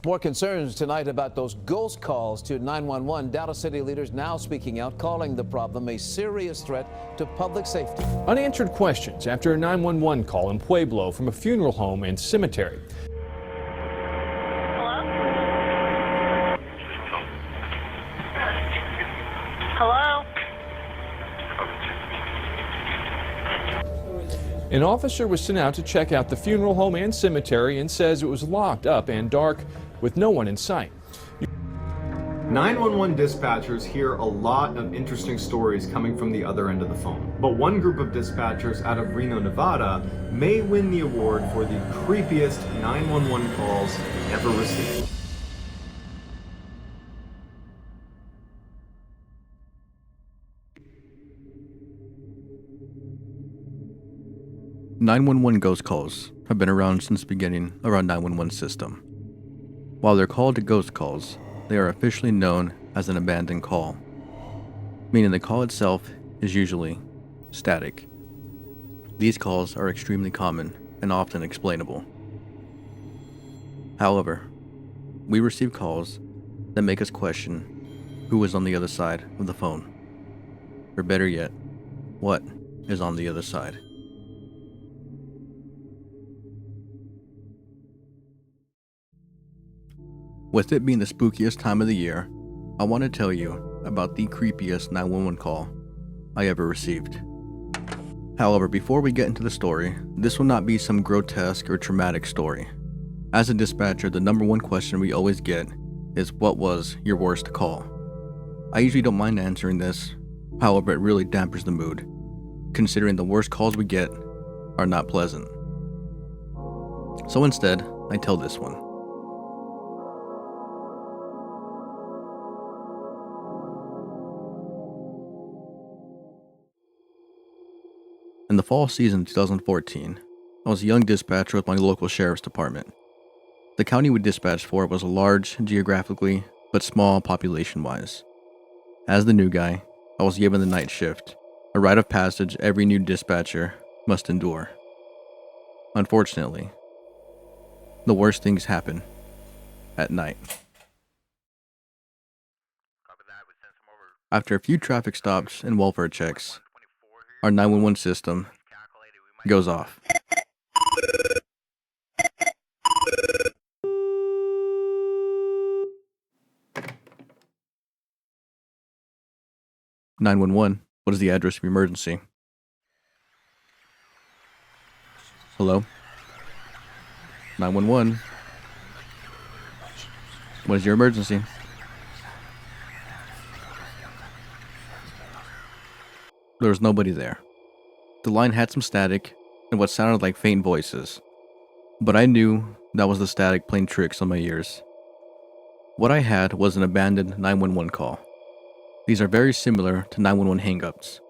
More concerns tonight about those ghost calls to 911. Dallas City leaders now speaking out, calling the problem a serious threat to public safety. Unanswered questions after a 911 call in Pueblo from a funeral home and cemetery. Hello? An officer was sent out to check out the funeral home and cemetery and says it was locked up and dark with no one in sight. 911 dispatchers hear a lot of interesting stories coming from the other end of the phone. But one group of dispatchers out of Reno, Nevada may win the award for the creepiest 911 calls ever received. "911 ghost calls have been around since the beginning of our 911 system. While they're called ghost calls, they are officially known as an abandoned call, meaning the call itself is usually static. These calls are extremely common and often explainable. However, we receive calls that make us question who is on the other side of the phone, or better yet, what is on the other side. With it being the spookiest time of the year, I want to tell you about the creepiest 911 call I ever received. However, before we get into the story, this will not be some grotesque or traumatic story. As a dispatcher, the number one question we always get is, what was your worst call? I usually don't mind answering this, however it really dampers the mood, considering the worst calls we get are not pleasant. So instead, I tell this one. In the fall season of 2014, I was a young dispatcher with my local sheriff's department. The county we dispatched for was large geographically, but small population-wise. As the new guy, I was given the night shift, a rite of passage every new dispatcher must endure. Unfortunately, the worst things happen at night. After a few traffic stops and welfare checks, our 911 system goes off. "911, what is the address of your emergency?" "Hello? 911, what is your emergency?" There was nobody there. The line had some static and what sounded like faint voices, but I knew that was the static playing tricks on my ears. What I had was an abandoned 911 call. These are very similar to 911 hangups,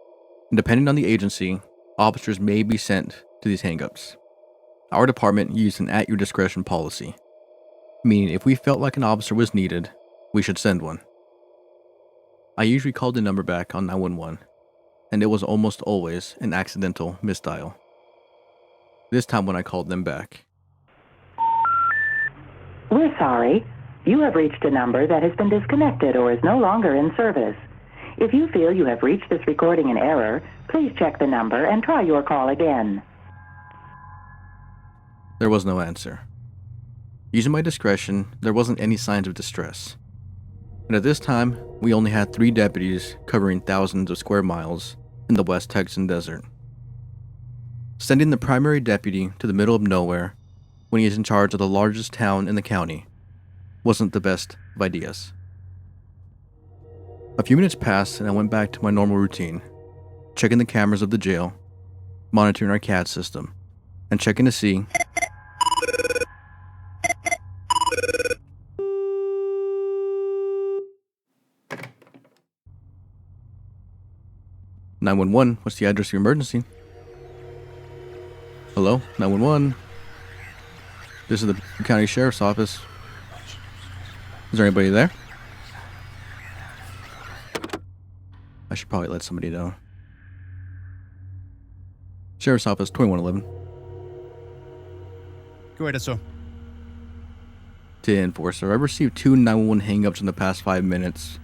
and depending on the agency, officers may be sent to these hangups. Our department used an at-your-discretion policy, meaning if we felt like an officer was needed, we should send one. I usually called the number back on 911, and it was almost always an accidental misdial. This time when I called them back. "We're sorry. You have reached a number that has been disconnected or is no longer in service. If you feel you have reached this recording in error, please check the number and try your call again." There was no answer. Using my discretion, there wasn't any signs of distress. And at this time, we only had 3 deputies covering thousands of square miles in the West Texan desert. Sending the primary deputy to the middle of nowhere when he is in charge of the largest town in the county wasn't the best of ideas. A few minutes passed and I went back to my normal routine, checking the cameras of the jail, monitoring our CAD system, and checking to see "911, what's the address of your emergency?" "Hello, 911. This is the county sheriff's office. Is there anybody there?" I should probably let somebody know. "Sheriff's office, 2111. Go ahead, sir. To Enforcer, I've received 2 911 hang-ups in the past 5 minutes,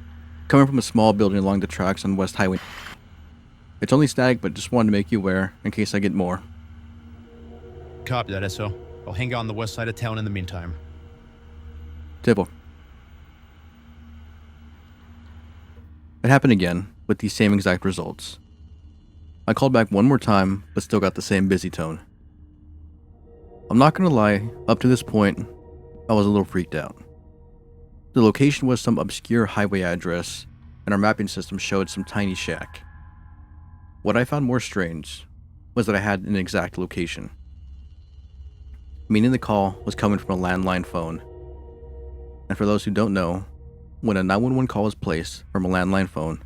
coming from a small building along the tracks on West Highway. It's only static, but just wanted to make you aware in case I get more. Copy that, SO. I'll hang out on the west side of town in the meantime. Tipple. It happened again, with the same exact results. I called back one more time, but still got the same busy tone. I'm not gonna lie, up to this point, I was a little freaked out. The location was some obscure highway address, and our mapping system showed some tiny shack. What I found more strange was that I had an exact location, meaning the call was coming from a landline phone. And for those who don't know, when a 911 call is placed from a landline phone,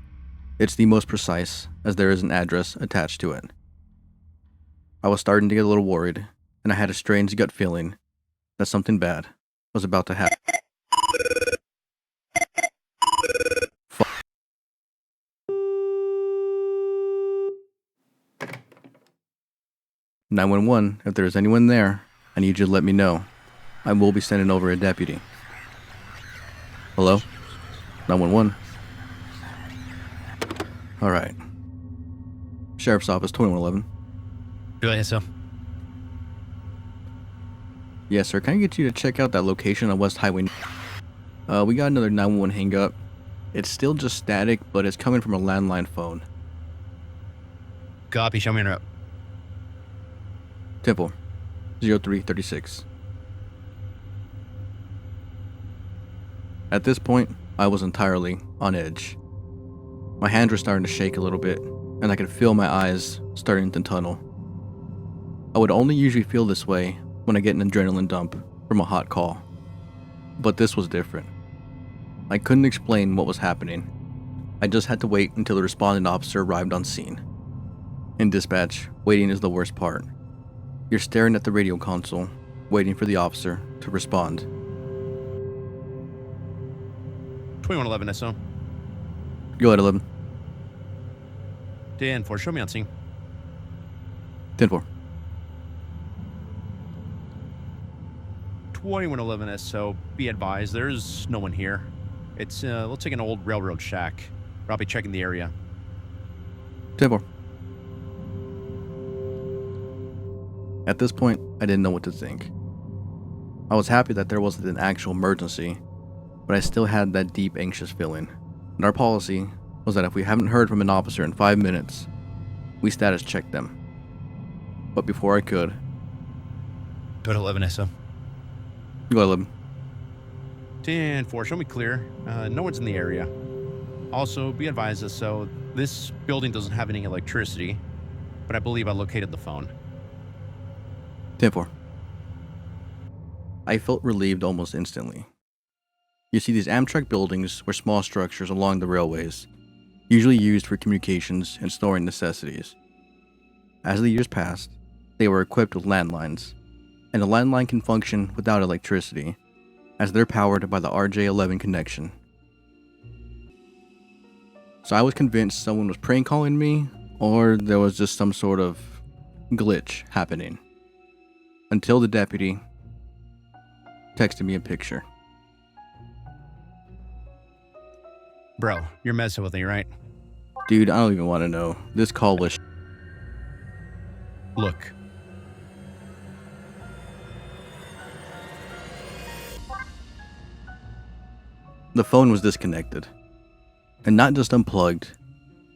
it's the most precise as there is an address attached to it. I was starting to get a little worried, and I had a strange gut feeling that something bad was about to happen. 911, if there's anyone there, I need you to let me know. I will be sending over a deputy. Hello? 911? Alright. Sheriff's Office 2111. Do I, SO? Yes, sir. Can I get you to check out that location on West Highway? We got another 911 hang up. It's still just static, but it's coming from a landline phone. Copy, show me en route. Temple, 0336. At this point, I was entirely on edge. My hands were starting to shake a little bit, and I could feel my eyes starting to tunnel. I would only usually feel this way when I get an adrenaline dump from a hot call. But this was different. I couldn't explain what was happening. I just had to wait until the responding officer arrived on scene. In dispatch, waiting is the worst part. You're staring at the radio console, waiting for the officer to respond. 2111, SO. Go ahead, 11. Dan, 4, show me on scene. 10-4. 2111, SO. Be advised, there's no one here. It's, looks like an old railroad shack. I'll be checking the area. 10-4. At this point, I didn't know what to think. I was happy that there wasn't an actual emergency, but I still had that deep, anxious feeling. And our policy was that if we haven't heard from an officer in 5 minutes, we status checked them. But before I could... Go to 11, SO. Go ahead, 11. 10, 4, show me clear. No one's in the area. Also, be advised, SO, this building doesn't have any electricity, but I believe I located the phone. 10-4. I felt relieved almost instantly. You see, these Amtrak buildings were small structures along the railways, usually used for communications and storing necessities. As the years passed, they were equipped with landlines, and a landline can function without electricity, as they're powered by the RJ11 connection. So I was convinced someone was prank calling me, or there was just some sort of glitch happening. Until the deputy texted me a picture. Bro, you're messing with me, right? Dude, I don't even want to know. This call was Look. The phone was disconnected. And not just unplugged.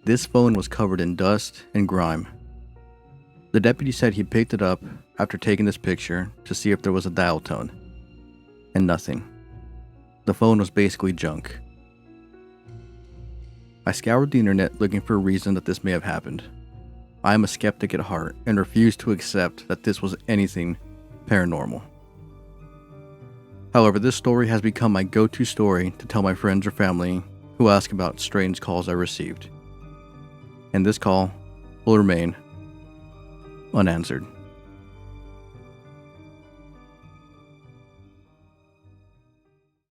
This phone was covered in dust and grime. The deputy said he picked it up after taking this picture to see if there was a dial tone. And nothing. The phone was basically junk. I scoured the internet looking for a reason that this may have happened. I am a skeptic at heart and refuse to accept that this was anything paranormal. However, this story has become my go-to story to tell my friends or family who ask about strange calls I received. And this call will remain unanswered.